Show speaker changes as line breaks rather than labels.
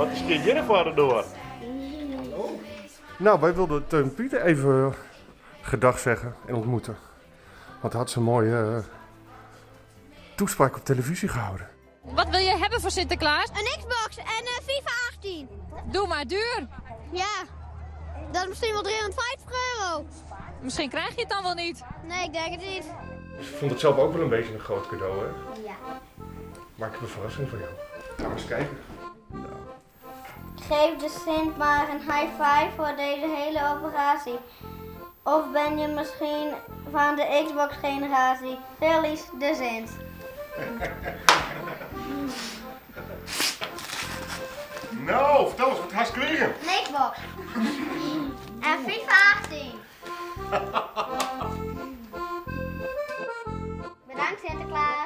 Wat is kind Jennifer erdoor?
Nou, wij wilden Teun Pieter even gedag zeggen en ontmoeten. Want hij had zo'n mooie toespraak op televisie gehouden.
Wat wil je hebben voor Sinterklaas?
Een Xbox en FIFA 18.
Doe maar duur.
Ja, dat is misschien wel 350 euro.
Misschien krijg je het dan wel niet.
Nee, ik denk het niet.
Dus ik vond het zelf ook wel een beetje een groot cadeau, hè?
Ja.
Maar ik heb een verrassing voor jou. Gaan we eens kijken.
Geef de Sint maar een high five voor deze hele operatie. Of ben je misschien van de Xbox generatie? Phillies de Sint.
Nou, vertel eens, wat ga je gekregen?
Een Xbox. En FIFA 18. Bedankt Sinterklaas.